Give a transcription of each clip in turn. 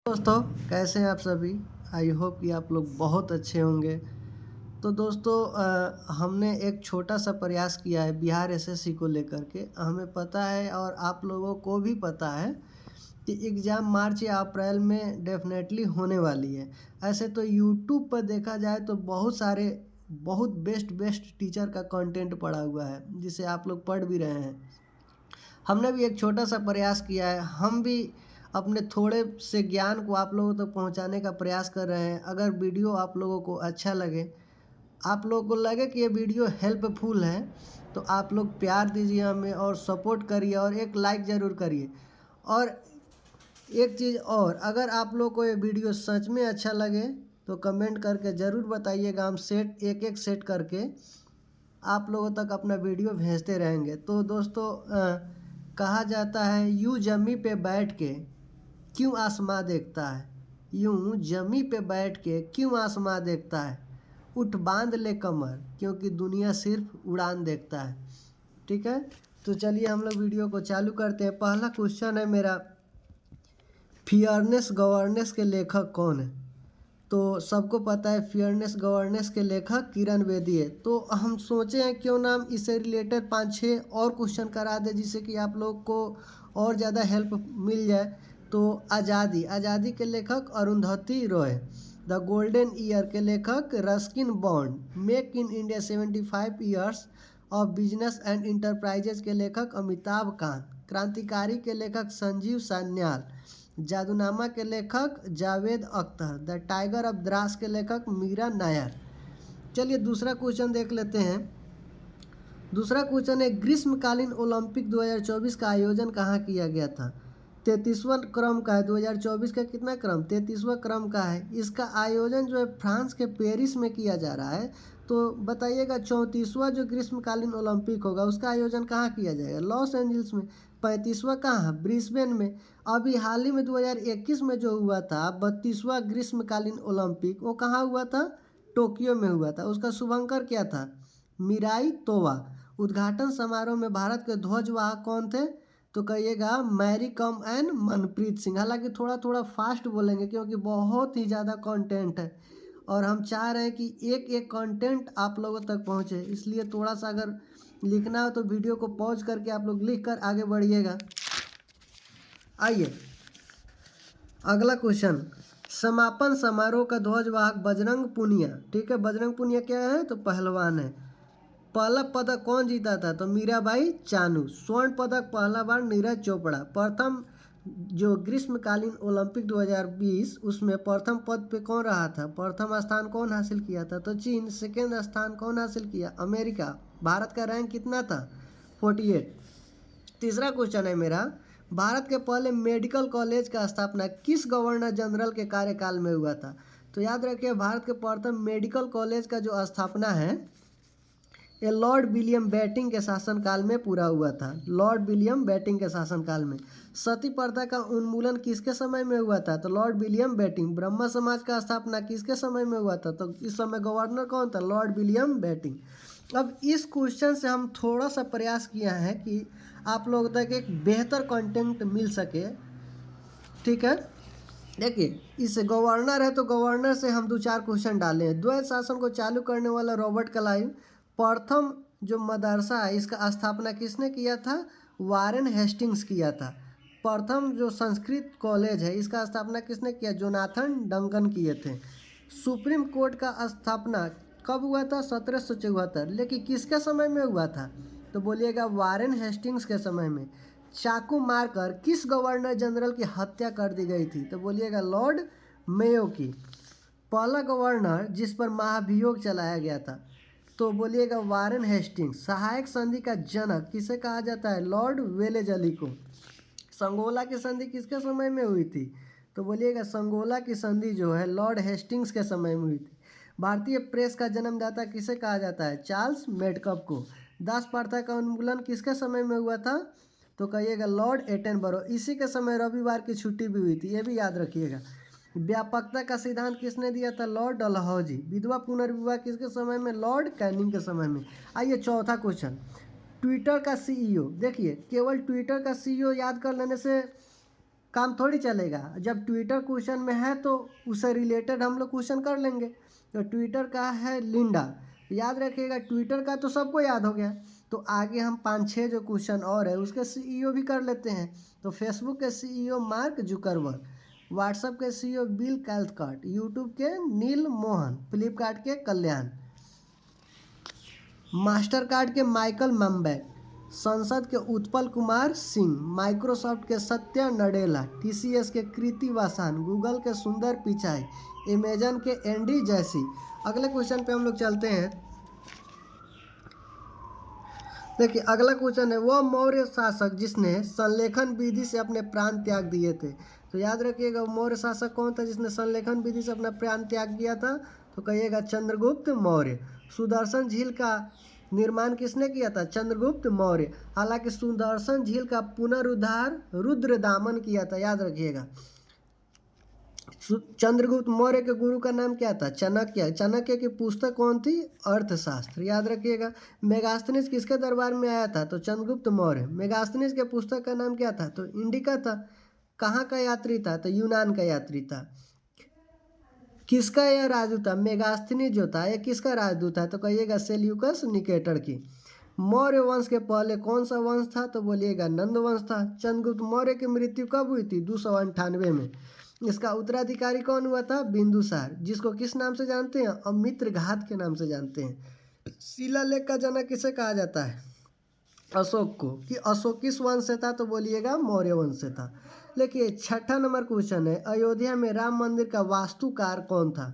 दोस्तों, कैसे हैं आप सभी। आई होप कि आप लोग बहुत अच्छे होंगे। तो दोस्तों, हमने एक छोटा सा प्रयास किया है बिहार एसएससी को लेकर के। हमें पता है और आप लोगों को भी पता है कि एग्ज़ाम मार्च या अप्रैल में डेफिनेटली होने वाली है। ऐसे तो यूट्यूब पर देखा जाए तो बहुत सारे बहुत बेस्ट टीचर का कंटेंट पड़ा हुआ है, जिसे आप लोग पढ़ भी रहे हैं। हमने भी एक छोटा सा प्रयास किया है। हम भी अपने थोड़े से ज्ञान को आप लोगों तक पहुंचाने का प्रयास कर रहे हैं। अगर वीडियो आप लोगों को अच्छा लगे, आप लोगों को लगे कि ये वीडियो हेल्पफुल है, तो आप लोग प्यार दीजिए हमें और सपोर्ट करिए और एक लाइक ज़रूर करिए। और एक चीज़ और, अगर आप लोग को ये वीडियो सच में अच्छा लगे तो कमेंट करके ज़रूर बताइएगा। हम एक सेट करके आप लोगों तक अपना वीडियो भेजते रहेंगे। तो दोस्तों, कहा जाता है यूं जमी पे बैठ के क्यों आसमां देखता है, यूं जमी पे बैठ के क्यों आसमां देखता है, उठ बांध ले कमर क्योंकि दुनिया सिर्फ उड़ान देखता है। ठीक है, तो चलिए हम लोग वीडियो को चालू करते हैं। पहला क्वेश्चन है मेरा, फेयरनेस गवर्नेंस के लेखक कौन है। तो सबको पता है फेयरनेस गवर्नेंस के लेखक किरण बेदी है। तो हम सोचे हैं क्यों ना हम इससे रिलेटेड 5-6 और क्वेश्चन करा दें, जिससे कि आप लोग को और ज़्यादा हेल्प मिल जाए। तो आज़ादी के लेखक Arundhati Roy, the golden year के लेखक Ruskin bond, make in India 75 years of business and enterprises के लेखक अमिताभ कांत, क्रांतिकारी के लेखक संजीव सान्याल, जादूनामा के लेखक Javed Akhtar, the tiger of Dras के लेखक मीरा नायर। चलिए दूसरा क्वेश्चन देख लेते हैं। दूसरा क्वेश्चन है, ग्रीष्मकालीन ओलंपिक 2024 का आयोजन कहाँ किया गया था। 33वां क्रम का है। 2024 का कितना क्रम, 33वां क्रम का है। इसका आयोजन जो है फ्रांस के पेरिस में किया जा रहा है। तो बताइएगा 34वां जो ग्रीष्मकालीन ओलंपिक होगा उसका आयोजन कहाँ किया जाएगा। लॉस एंजल्स में। 35वां कहाँ, ब्रिस्बेन में। अभी हाल ही में 2021 में जो हुआ था 32वां ग्रीष्मकालीन ओलंपिक, वो कहाँ हुआ था, टोक्यो में हुआ था। उसका शुभंकर क्या था, मिराई तोवा। उद्घाटन समारोह में भारत के ध्वजवाहक कौन थे, तो कहिएगा मैरी कॉम एंड मनप्रीत सिंह। हालांकि थोड़ा थोड़ा फास्ट बोलेंगे क्योंकि बहुत ही ज़्यादा कंटेंट है और हम चाह रहे हैं कि एक एक कंटेंट आप लोगों तक पहुंचे। इसलिए थोड़ा सा अगर लिखना हो तो वीडियो को पॉज करके आप लोग लिख कर आगे बढ़िएगा। आइए अगला क्वेश्चन, समापन समारोह का ध्वजवाहक बजरंग पुनिया। ठीक है, बजरंग पुनिया क्या है, तो पहलवान है। पहला पदक कौन जीता था, तो मीराबाई चानू। स्वर्ण पदक पहला बार नीरज चोपड़ा। प्रथम जो ग्रीष्मकालीन ओलंपिक 2020 उसमें प्रथम पद पे कौन रहा था, प्रथम स्थान कौन हासिल किया था, तो चीन। सेकेंड स्थान कौन हासिल किया, अमेरिका। भारत का रैंक कितना था, 48। तीसरा क्वेश्चन है मेरा, भारत के पहले मेडिकल कॉलेज का स्थापना किस गवर्नर जनरल के कार्यकाल में हुआ था। तो याद रखिए, भारत के प्रथम मेडिकल कॉलेज का जो स्थापना है ये लॉर्ड विलियम बेंटिंक के शासनकाल में पूरा हुआ था। लॉर्ड विलियम बेंटिंक के शासनकाल में। सती प्रथा का उन्मूलन किसके समय में हुआ था, तो लॉर्ड विलियम बेंटिंक। ब्रह्म समाज का स्थापना किसके समय में हुआ था, तो इस समय गवर्नर कौन था, लॉर्ड विलियम बेंटिंक। अब इस क्वेश्चन से हम थोड़ा सा प्रयास किया है कि आप लोगों तक एक बेहतर कंटेंट मिल सके। ठीक है, देखिए इस गवर्नर है तो गवर्नर से हम 2-4 क्वेश्चन डाले हैं। द्वैत शासन को चालू करने वाला रॉबर्ट क्लाइव। प्रथम जो मदरसा है इसका स्थापना किसने किया था, वारेन हेस्टिंग्स किया था। प्रथम जो संस्कृत कॉलेज है इसका स्थापना किसने किया, जोनाथन डंकन किए थे। सुप्रीम कोर्ट का स्थापना कब हुआ था, 1774। लेकिन किसके समय में हुआ था, तो बोलिएगा वारेन हेस्टिंग्स के समय में। चाकू मारकर किस गवर्नर जनरल की हत्या कर दी गई थी, तो बोलिएगा लॉर्ड मेयो की। पहला गवर्नर जिस पर महाभियोग चलाया गया था, तो बोलिएगा वारेन हेस्टिंग्स। सहायक संधि का जनक किसे कहा जाता है, लॉर्ड वेलेजली को। संगोला की संधि किसके समय में हुई थी, तो बोलिएगा संगोला की संधि जो है लॉर्ड हेस्टिंग्स के समय में हुई थी। भारतीय प्रेस का जन्मदाता किसे कहा जाता है, चार्ल्स मेडकप को। दास प्रथा का उन्मूलन किसके समय में हुआ था, तो कहिएगा लॉर्ड एटनबरो। इसी के समय रविवार की छुट्टी भी हुई थी, ये भी याद रखिएगा। व्यापकता का सिद्धांत किसने दिया था, लॉर्ड डलहौजी। विधवा पुनर्विवाह किसके समय में, लॉर्ड कैनिंग के समय में। आइए चौथा क्वेश्चन, ट्विटर का सीईओ। देखिए केवल ट्विटर का सीईओ याद कर लेने से काम थोड़ी चलेगा। जब ट्विटर क्वेश्चन में है तो उससे रिलेटेड हम लोग क्वेश्चन कर लेंगे। तो ट्विटर का है लिंडा, याद रखिएगा। ट्विटर का तो सबको याद हो गया। तो आगे हम 5-6 जो क्वेश्चन और है उसके सीईओ भी कर लेते हैं। तो फेसबुक के सीईओ मार्क जुकरबर्ग, व्हाट्सएप के सीईओ बिल कैथकार्ट, यूट्यूब के नील मोहन, फ्लिपकार्ट के कल्याण, मास्टर कार्ड के माइकल मम्बैक, संसद के उत्पल कुमार सिंह, माइक्रोसॉफ्ट के सत्या नडेला, टीसीएस के कृति वासान, गूगल के सुंदर पिचाई, अमेजन के एंडी जैसी। अगले क्वेश्चन पे हम लोग चलते हैं। देखिए अगला क्वेश्चन है, वह मौर्य शासक जिसने संलेखन विधि से अपने प्राण त्याग दिए थे। तो याद रखिएगा मौर्य शासक कौन था जिसने संलेखन विधि से अपना प्राण त्याग दिया था? तो कहिएगा चंद्रगुप्त मौर्य। सुदर्शन झील का निर्माण किसने किया था? चंद्रगुप्त मौर्य। हालांकि सुदर्शन झील का पुनरुद्धार रुद्रदामन किया था, याद रखिएगा। चंद्रगुप्त मौर्य के गुरु का नाम क्या था? चाणक्य। चाणक्य की पुस्तक कौन थी? अर्थशास्त्र, याद रखिएगा। मेगास्थनीज किसके दरबार में आया था? तो चंद्रगुप्त मौर्य। मेगास्थनीज के पुस्तक का नाम क्या था? तो इंडिका था। कहाँ का यात्री था? तो यूनान का यात्री था। किसका यह राजदूत था? मेगास्थनीज जो था यह किसका राजदूत था? तो कहिएगा सेल्यूकस निकेटर की। मौर्य वंश के पहले कौन सा वंश था? तो बोलिएगा नंद वंश था। चंद्रगुप्त मौर्य की मृत्यु कब हुई थी? 298 में। इसका उत्तराधिकारी कौन हुआ था? बिंदुसार, जिसको किस नाम से जानते हैं? अमित्र घात के नाम से जानते हैं। शिलालेख का जनक किसे कहा जाता है? अशोक को। कि अशोक किस वंश से था? तो बोलिएगा मौर्य वंश से था। देखिए 6ठा नंबर क्वेश्चन है, अयोध्या में राम मंदिर का वास्तुकार कौन था?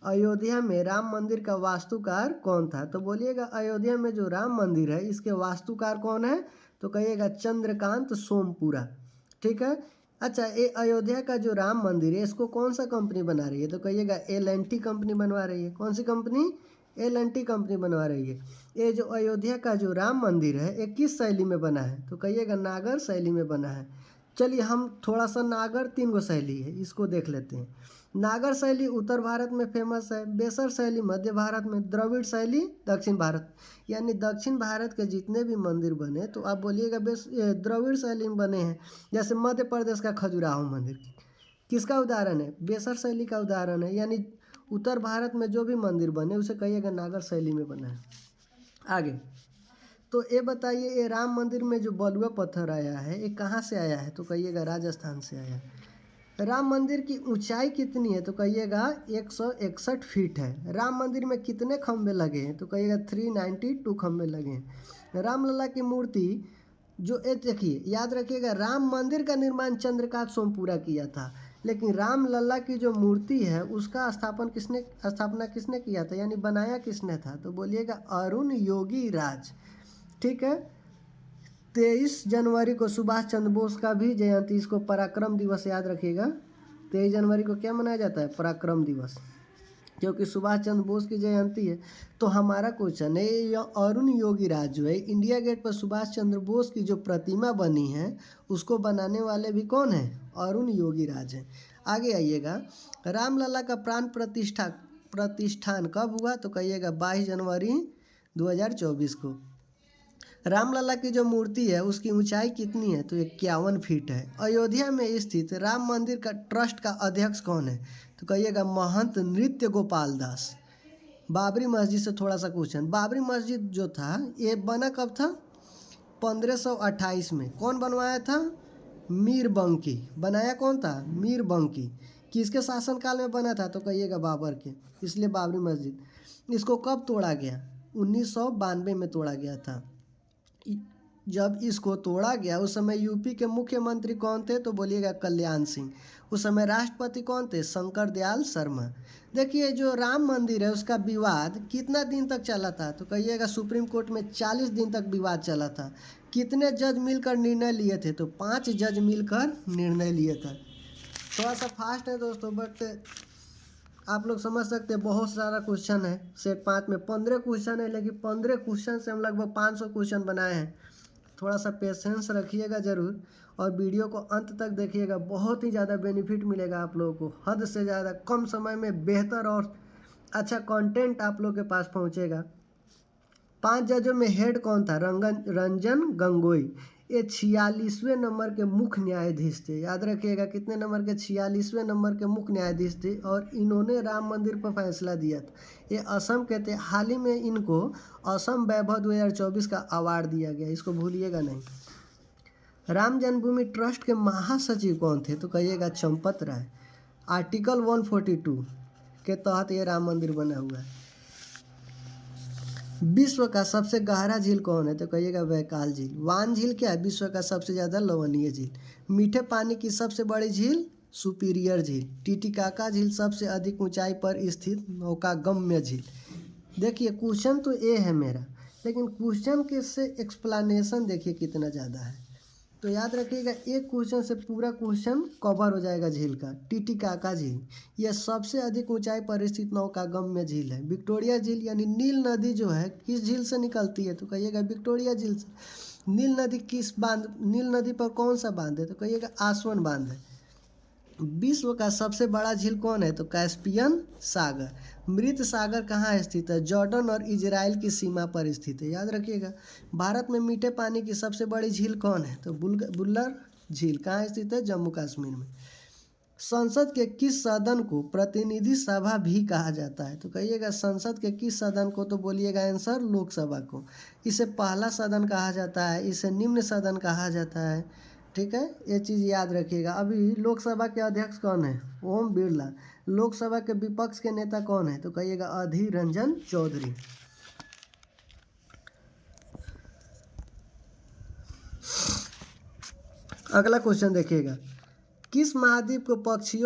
अयोध्या में राम मंदिर का वास्तुकार कौन था? तो बोलिएगा अयोध्या में जो राम मंदिर है इसके वास्तुकार कौन है? तो कहिएगा चंद्रकांत सोमपुरा। ठीक है। अच्छा, ये अयोध्या का जो राम मंदिर है इसको कौन सा कंपनी बना रही है? तो कहिएगा L&T कंपनी बनवा रही है। कौन सी कंपनी? L&T कंपनी बनवा रही है। ये जो अयोध्या का जो राम मंदिर है ये किस शैली में बना है? तो कहिएगा नागर शैली में बना है। चलिए हम थोड़ा सा नागर 3 गो शैली है इसको देख लेते हैं। नागर शैली उत्तर भारत में फेमस है, बेसर शैली मध्य भारत में, द्रविड़ शैली दक्षिण भारत। यानी दक्षिण भारत के जितने भी मंदिर बने तो आप बोलिएगा द्रविड़ शैली में बने हैं। जैसे मध्य प्रदेश का खजुराहो मंदिर किसका उदाहरण है? बेसर शैली का उदाहरण है। यानी उत्तर भारत में जो भी मंदिर बने उसे कहिएगा नागर शैली में बना है। आगे तो ये बताइए, ये राम मंदिर में जो बलुआ पत्थर आया है ये कहाँ से आया है? तो कहिएगा राजस्थान से आया है। राम मंदिर की ऊंचाई कितनी है? तो कहिएगा 161 फीट है। राम मंदिर में कितने खंभे लगे हैं? तो कहिएगा 392 खंभे लगे हैं। रामलला की मूर्ति जो देखिए याद रखिएगा, राम मंदिर का निर्माण चंद्रकांत सोमपुरा किया था, लेकिन रामलला की जो मूर्ति है उसका स्थापना किसने किया था? यानी बनाया किसने था? तो बोलिएगा अरुण योगी राज। ठीक है। 23 जनवरी को सुभाष चंद्र बोस का भी जयंती, इसको पराक्रम दिवस याद रखिएगा। 23 जनवरी को क्या मनाया जाता है? पराक्रम दिवस, क्योंकि सुभाष चंद्र बोस की जयंती है। तो हमारा क्वेश्चन है, यह अरुण योगी राज जो है, इंडिया गेट पर सुभाष चंद्र बोस की जो प्रतिमा बनी है उसको बनाने वाले भी कौन है? अरुण योगी राज है। आगे आइएगा, रामलला का प्राण प्रतिष्ठान कब हुआ? तो कहिएगा 22 जनवरी 2024 को। रामलला की जो मूर्ति है उसकी ऊंचाई कितनी है? तो 51 फीट है। अयोध्या में स्थित राम मंदिर का ट्रस्ट का अध्यक्ष कौन है? तो कहिएगा महंत नृत्य गोपाल दास। बाबरी मस्जिद से थोड़ा सा क्वेश्चन, बाबरी मस्जिद जो था ये बना कब था? 1528 में। कौन बनवाया था? मीर बंकी। बनाया कौन था? मीर बंकी। किसके शासनकाल में बना था? तो कहिएगा बाबर के, इसलिए बाबरी मस्जिद। इसको कब तोड़ा गया? 1992 में तोड़ा गया था। जब इसको तोड़ा गया उस समय यूपी के मुख्यमंत्री कौन थे? तो बोलिएगा कल्याण सिंह। उस समय राष्ट्रपति कौन थे? शंकर दयाल शर्मा। देखिए जो राम मंदिर है उसका विवाद कितना दिन तक चला था? तो कहिएगा सुप्रीम कोर्ट में 40 दिन तक विवाद चला था। कितने जज मिलकर निर्णय लिए थे? तो 5 जज मिलकर निर्णय लिए थे। थोड़ा सा फास्ट है दोस्तों, बट आप लोग समझ सकते हैं बहुत सारा क्वेश्चन है। सेट 5 में 15 क्वेश्चन है, लेकिन 15 क्वेश्चन से हम लगभग 500 क्वेश्चन बनाए हैं। थोड़ा सा पेशेंस रखिएगा ज़रूर और वीडियो को अंत तक देखिएगा, बहुत ही ज़्यादा बेनिफिट मिलेगा आप लोगों को। हद से ज़्यादा कम समय में बेहतर और अच्छा कंटेंट आप लोग के पास पहुंचेगा। 5 जजों में हेड कौन था? रंजन गोगोई। ये 46वें नंबर के मुख्य न्यायाधीश थे। याद रखिएगा कितने नंबर के, 46वें नंबर के मुख्य न्यायाधीश थे और इन्होंने राम मंदिर पर फैसला दिया था। ये असम के थे। हाल ही में इनको असम वैभव 2024 का अवार्ड दिया गया, इसको भूलिएगा नहीं। राम जन्मभूमि ट्रस्ट के महासचिव कौन थे? तो कहिएगा चंपत राय। आर्टिकल 142 के तहत ये राम मंदिर बना हुआ है। विश्व का सबसे गहरा झील कौन है? तो कहिएगा बैकाल झील। वान झील क्या है? विश्व का सबसे ज़्यादा लवणीय झील। मीठे पानी की सबसे बड़ी झील सुपीरियर झील। टिटिकाका झील सबसे अधिक ऊंचाई पर स्थित नौकागम्य झील। देखिए क्वेश्चन तो ये है मेरा, लेकिन क्वेश्चन के से एक्सप्लेनेशन देखिए कितना ज़्यादा है। तो याद रखिएगा एक क्वेश्चन से पूरा क्वेश्चन कवर हो जाएगा झील का। टिटिकाका झील यह सबसे अधिक ऊंचाई पर स्थित नौकागम्य झील है। विक्टोरिया झील यानी नील नदी जो है किस झील से निकलती है? तो कहिएगा विक्टोरिया झील से। नील नदी नील नदी पर कौन सा बांध है? तो कहिएगा आसवन बांध है। विश्व का सबसे बड़ा झील कौन है? तो कैस्पियन सागर। मृत सागर कहाँ स्थित है? जॉर्डन और इजराइल की सीमा पर स्थित है। याद रखिएगा। भारत में मीठे पानी की सबसे बड़ी झील कौन है? तो बुल्लर झील कहाँ स्थित है? जम्मू कश्मीर में। संसद के किस सदन को प्रतिनिधि सभा भी कहा जाता है? तो कहिएगा संसद के किस सदन को? तो बोलिएगा आंसर लोकसभा को। इसे पहला सदन कहा जाता है, इसे निम्न सदन कहा जाता है। ठीक है, ये चीज़ याद रखिएगा। अभी लोकसभा के अध्यक्ष कौन है? ओम बिरला। लोकसभा के विपक्ष के नेता कौन है? तो कहिएगा अधीर रंजन चौधरी। अगला क्वेश्चन देखिएगा, किस महाद्वीप को पक्षियों